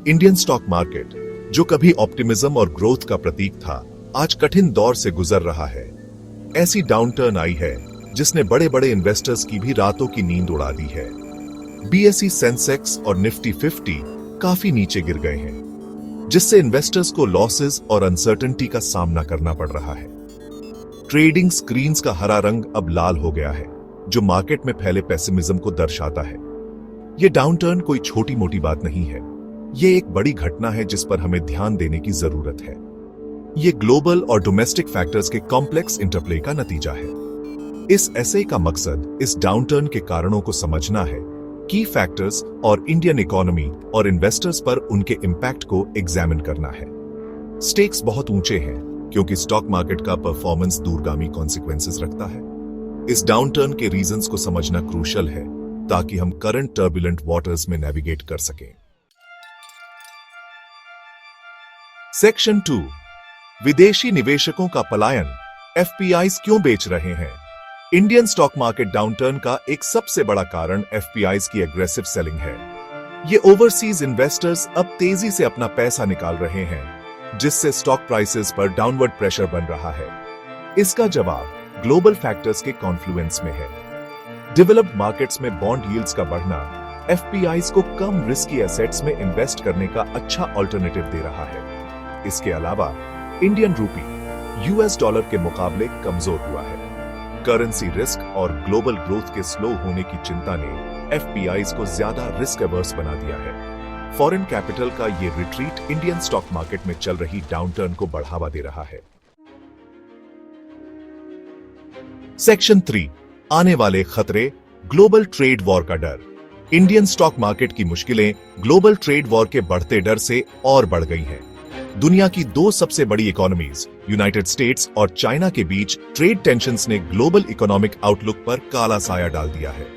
Indian stock market, जो कभी optimism और ग्रोथ का प्रतीक था, आज कठिन दौर से गुजर रहा है। ऐसी डाउनटर्न आई है जिसने बड़े बड़े इन्वेस्टर्स की भी रातों की नींद उड़ा दी है। बीएसई, सेंसेक्स और निफ्टी 50 काफी नीचे गिर गए हैं, जिससे इन्वेस्टर्स को लॉसेस और अनसर्टेनिटी का सामना करना पड़ रहा है। ट्रेडिंग स्क्रीन्स का हरा रंग अब लाल हो गया है, जो मार्केट में फैले पेसिमिज्म को दर्शाता है। यह डाउनटर्न कोई छोटी मोटी बात नहीं है, ये एक बड़ी घटना है जिस पर हमें ध्यान देने की जरूरत है। ये ग्लोबल और डोमेस्टिक फैक्टर्स के कॉम्प्लेक्स इंटरप्ले का नतीजा है। इस एसे का मकसद इस डाउनटर्न के कारणों को समझना है, की फैक्टर्स और इंडियन इकोनॉमी और इन्वेस्टर्स पर उनके इंपैक्ट को एग्जामिन करना है। स्टेक्स बहुत ऊंचे हैं क्योंकि स्टॉक मार्केट का परफॉर्मेंस दूरगामी कॉन्सिक्वेंसेस रखता है। इस डाउनटर्न के रीजंस को समझना क्रूशल है ताकि हम करंट टर्बुलेंट वाटर्स में नेविगेट कर सकें। सेक्शन 2, विदेशी निवेशकों का पलायन, एफपीआईज क्यों बेच रहे हैं? इंडियन स्टॉक मार्केट डाउनटर्न का एक सबसे बड़ा कारण एफपीआईज की एग्रेसिव सेलिंग है। ये ओवरसीज इन्वेस्टर्स अब तेजी से अपना पैसा निकाल रहे हैं, जिससे स्टॉक प्राइसेस पर डाउनवर्ड प्रेशर बन रहा है। इसका जवाब ग्लोबल फैक्टर्स के कॉन्फ्लुएंस में है। डेवलप्ड मार्केट्स में बॉन्ड यील्ड्स का बढ़ना एफपीआईज को कम रिस्की एसेट्स में इन्वेस्ट करने का अच्छा ऑल्टरनेटिव दे रहा है। इसके अलावा इंडियन रूपी यूएस डॉलर के मुकाबले कमजोर हुआ है। करेंसी रिस्क और ग्लोबल ग्रोथ के स्लो होने की चिंता ने एफपीआईज को ज्यादा रिस्क एवर्स बना दिया है। फॉरेन कैपिटल का ये रिट्रीट इंडियन स्टॉक मार्केट में चल रही डाउनटर्न को बढ़ावा दे रहा है। सेक्शन 3, आने वाले खतरे, ग्लोबल ट्रेड वॉर का डर। इंडियन स्टॉक मार्केट की मुश्किलें ग्लोबल ट्रेड वॉर के बढ़ते डर से और बढ़ गई हैं। दुनिया की दो सबसे बड़ी इकोनॉमीज यूनाइटेड स्टेट्स और चाइना के बीच ट्रेड टेंशंस ने ग्लोबल इकोनॉमिक आउटलुक पर काला साया डाल दिया है।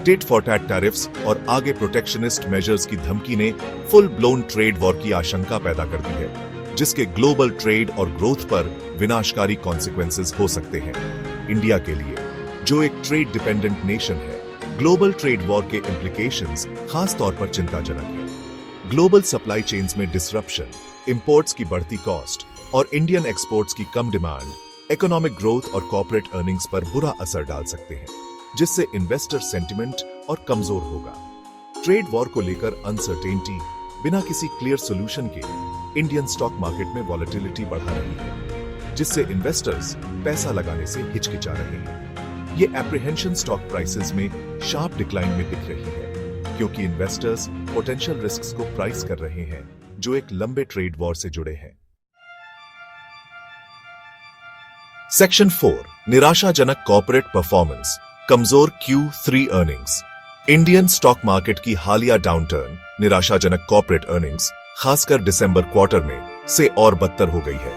टिट फॉर टैट टैरिफ्स और आगे प्रोटेक्शनिस्ट मेजर्स की धमकी ने फुल ब्लोन ट्रेड वॉर की आशंका पैदा कर दी है, जिसके ग्लोबल ट्रेड और ग्रोथ पर विनाशकारी कॉन्सिक्वेंसेस हो सकते हैं। इंडिया के लिए, जो एक ट्रेड डिपेंडेंट नेशन है, ग्लोबल ट्रेड वॉर के इंप्लीकेशंस खास तौर पर चिंताजनक है। ग्लोबल सप्लाई चेन्स में डिसरप्शन, इंपोर्ट्स की बढ़ती कॉस्ट और इंडियन एक्सपोर्ट्स की कम डिमांड इकोनॉमिक ग्रोथ और कॉर्पोरेट अर्निंग्स पर बुरा असर डाल सकते हैं, जिससे इन्वेस्टर सेंटिमेंट और कमजोर होगा। ट्रेड वॉर को लेकर अनसर्टेनिटी बिना किसी क्लियर सॉल्यूशन के इंडियन स्टॉक मार्केट में वॉलेटिलिटी बढ़ा रही है, जिससे इन्वेस्टर्स पैसा लगाने से हिचकिचा रहे हैं। ये एप्रीहेंशन स्टॉक प्राइसेस में शार्प डिक्लाइन में दिख रही है, क्योंकि इन्वेस्टर्स पोटेंशियल रिस्क्स को प्राइस कर रहे हैं जो एक लंबे ट्रेड वॉर से जुड़े हैं। सेक्शन 4, निराशाजनक कॉर्पोरेट परफॉर्मेंस, कमजोर Q3 earnings. Indian stock market की हालिया डाउनटर्न निराशाजनक कॉर्पोरेट अर्निंग्स, खासकर दिसंबर क्वार्टर में से और बदतर हो गई है।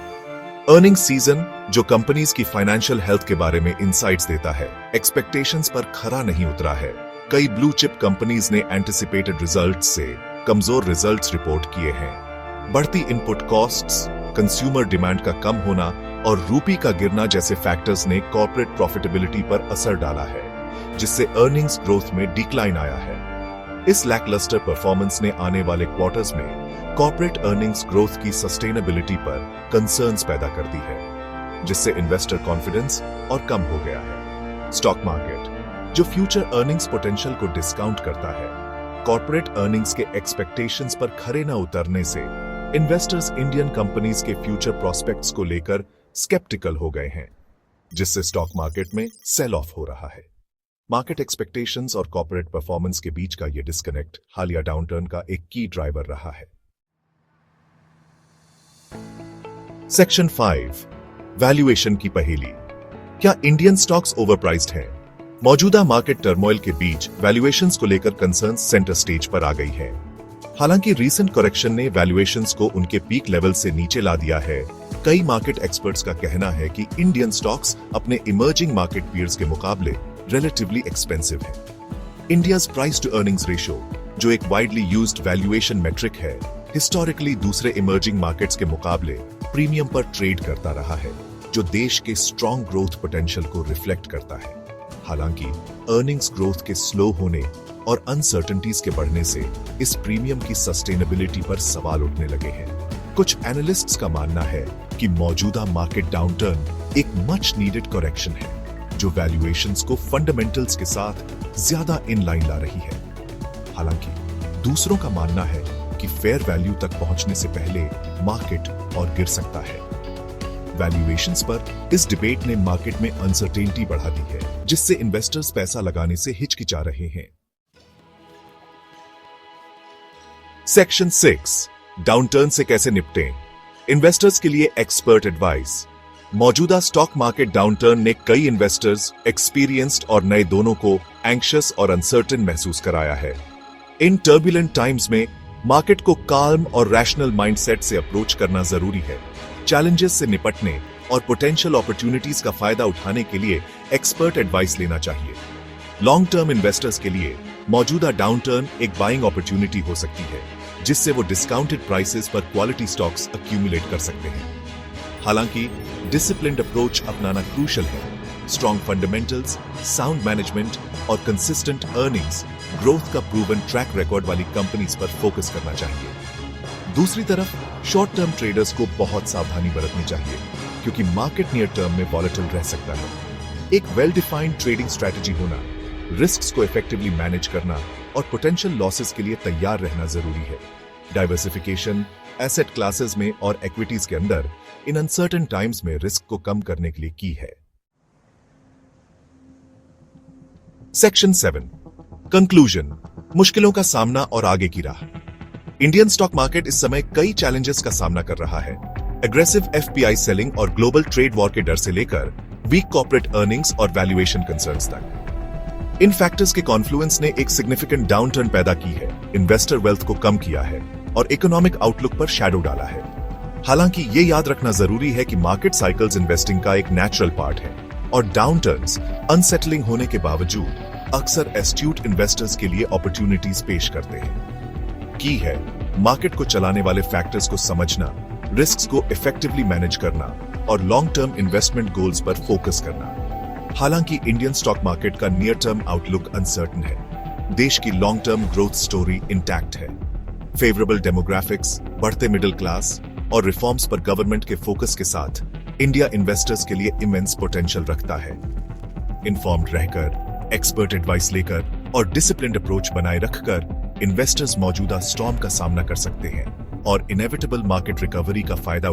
अर्निंग्स सीजन, जो कंपनीज की फाइनेंशियल हेल्थ के बारे में इंसाइट्स देता है, एक्सपेक्टेशंस पर खरा नहीं उतरा है। कई ब्लू चिप कंपनीज ने एंटिसिपेटेड रिजल्ट्स से कमजोर रिजल्ट्स रिपोर्ट किए हैं। बढ़ती इनपुट कॉस्ट्स, कंज्यूमर डिमांड का कम होना और रूपी का गिरना जैसे फैक्टर्स ने कॉर्पोरेट प्रॉफिटेबिलिटी पर असर डाला है, जिससे अर्निंग्स ग्रोथ में डिक्लाइन आया है। इस लैकलस्टर परफॉर्मेंस ने आने वाले क्वार्टर्स में कॉर्पोरेट अर्निंग्स ग्रोथ की सस्टेनेबिलिटी पर कंसर्न्स पैदा कर दी है, जिससे इन्वेस्टर कॉन्फिडेंस और कम हो गया है। स्टॉक मार्केट, जो फ्यूचर अर्निंग्स पोटेंशियल को डिस्काउंट करता है, कॉर्पोरेट अर्निंग्स के एक्सपेक्टेशंस पर खरे न उतरने से इन्वेस्टर्स इंडियन कंपनीज के फ्यूचर प्रोस्पेक्ट्स को लेकर स्केप्टिकल हो गए हैं, जिससे स्टॉक मार्केट में सेल ऑफ हो रहा है। मार्केट एक्सपेक्टेशंस और कॉर्पोरेट परफॉर्मेंस के बीच का यह डिस्कनेक्ट हालिया डाउनटर्न का एक की ड्राइवर रहा है। सेक्शन 5, वैल्यूएशन की पहेली। क्या इंडियन स्टॉक्स ओवरप्राइस्ड हैं? मौजूदा मार्केट टर्मोइल के बीच वैल्यूएशंस को लेकर कंसर्न्स सेंटर स्टेज पर आ गई है। हालांकि रीसेंट करेक्शन ने वैल्यूएशंस को उनके पीक लेवल से नीचे ला दिया है, कई मार्केट एक्सपर्ट्स का कहना है कि इंडियन स्टॉक्स अपने इमर्जिंग मार्केट पीयर्स के मुकाबले रिलेटिवली एक्सपेंसिव है। India's price to earnings ratio, जो एक वाइडली यूज्ड वैल्यूएशन मेट्रिक है, हिस्टोरिकली दूसरे इमर्जिंग मार्केट्स के मुकाबले प्रीमियम पर ट्रेड करता रहा है, जो देश के स्ट्रॉन्ग ग्रोथ पोटेंशियल को रिफ्लेक्ट करता है। हालांकि अर्निंग्स ग्रोथ के स्लो होने और अनसर्टेनिटीज के बढ़ने से इस प्रीमियम की सस्टेनेबिलिटी पर सवाल उठने लगे हैं। कुछ एनालिस्ट्स का मानना है कि मौजूदा मार्केट डाउनटर्न एक मच नीडेड करेक्शन है जो वैल्यूएशंस को फंडामेंटल्स के साथ ज्यादा इन लाइन ला रही है। हालांकि दूसरों का मानना है कि फेयर वैल्यू तक पहुंचने से पहले मार्केट और गिर सकता है। वैल्यूएशंस पर इस डिबेट ने मार्केट में अनसर्टेनिटी बढ़ा दी है, जिससे इन्वेस्टर्स पैसा लगाने से हिचकिचा रहे हैं। सेक्शन 6 डाउनटर्न से कैसे निपटें? इन्वेस्टर्स के लिए एक्सपर्ट एडवाइस। मौजूदा स्टॉक मार्केट डाउनटर्न ने कई इन्वेस्टर्स, एक्सपीरियंस्ड और नए दोनों को एंग्शियस और अनसर्टेन महसूस कराया है। इन टर्बुलेंट टाइम्स में मार्केट को काल्म और रैशनल माइंडसेट से अप्रोच करना जरूरी है। चैलेंजेस से निपटने और पोटेंशियल अपॉर्चुनिटीज का फायदा उठाने के लिए एक्सपर्ट एडवाइस लेना चाहिए। लॉन्ग टर्म इन्वेस्टर्स के लिए मौजूदा डाउनटर्न एक बाइंग अपॉर्चुनिटी हो सकती है, जिससे वो डिस्काउंटेड प्राइसेस पर क्वालिटी स्टॉक्स अक्यूमुलेट कर सकते हैं। हालांकि डिसिप्लिन्ड अप्रोच अपनाना क्रूशल है। स्ट्रॉन्ग फंडामेंटल्स, साउंड मैनेजमेंट और कंसिस्टेंट अर्निंग्स, ग्रोथ का प्रूवन ट्रैक रिकॉर्ड वाली कंपनीज पर फोकस करना चाहिए। दूसरी तरफ शॉर्ट टर्म ट्रेडर्स को बहुत सावधानी बरतनी चाहिए, क्योंकि मार्केट नियर टर्म में वॉलेटाइल रह सकता है। एक वेल डिफाइंड ट्रेडिंग स्ट्रैटेजी होना, रिस्क्स को इफेक्टिवली मैनेज करना और पोटेंशियल लॉसेस के लिए तैयार रहना जरूरी है। डाइवर्सिफिकेशन, एसेट क्लासेस में और इक्विटीज के अंदर इन अनसर्टेन टाइम्स में रिस्क को कम करने के लिए की है। सेक्शन 7 कंक्लूजन, मुश्किलों का सामना और आगे की राह। इंडियन स्टॉक मार्केट इस समय कई चैलेंजेस का सामना कर रहा है। एग्रेसिव एफपीआई सेलिंग और ग्लोबल ट्रेड वॉर के डर से लेकर वीक कॉर्पोरेट अर्निंग्स और वैल्यूएशन कंसर्न्स तक। इन फैक्टर्स के कॉन्फ्लुएंस ने एक सिग्निफिकेंट डाउनटर्न पैदा की है, इन्वेस्टर वेल्थ को कम किया है और इकोनॉमिक आउटलुक पर शैडो डाला है। हालांकि ये याद रखना जरूरी है कि मार्केट साइकिल्स इन्वेस्टिंग का एक नेचुरल पार्ट है और डाउनटर्न्स अनसेटलिंग होने के बावजूद अक्सर एस्ट्यूट इन्वेस्टर्स के लिए अपॉर्चुनिटीज पेश करते हैं। की है मार्केट को चलाने वाले फैक्टर्स को समझना, रिस्क्स को इफेक्टिवली मैनेज करना और लॉन्ग टर्म इन्वेस्टमेंट गोल्स पर फोकस करना। हालांकि इंडियन स्टॉक मार्केट का नियर टर्म आउटलुक अनसर्टेन है, देश की long term growth story intact है। फेवरेबल डेमोग्राफिक्स, बढ़ते मिडिल क्लास और रिफॉर्म्स पर गवर्नमेंट के फोकस के साथ इंडिया इन्वेस्टर्स के लिए इमेंस पोटेंशियल रखता है। इन्फॉर्म्ड रहकर, एक्सपर्ट एडवाइस लेकर और डिसिप्लिन्ड अप्रोच बनाए रखकर इन्वेस्टर्स मौजूदा स्टॉर्म का सामना कर सकते हैं और इनेविटेबल मार्केट रिकवरी का फायदा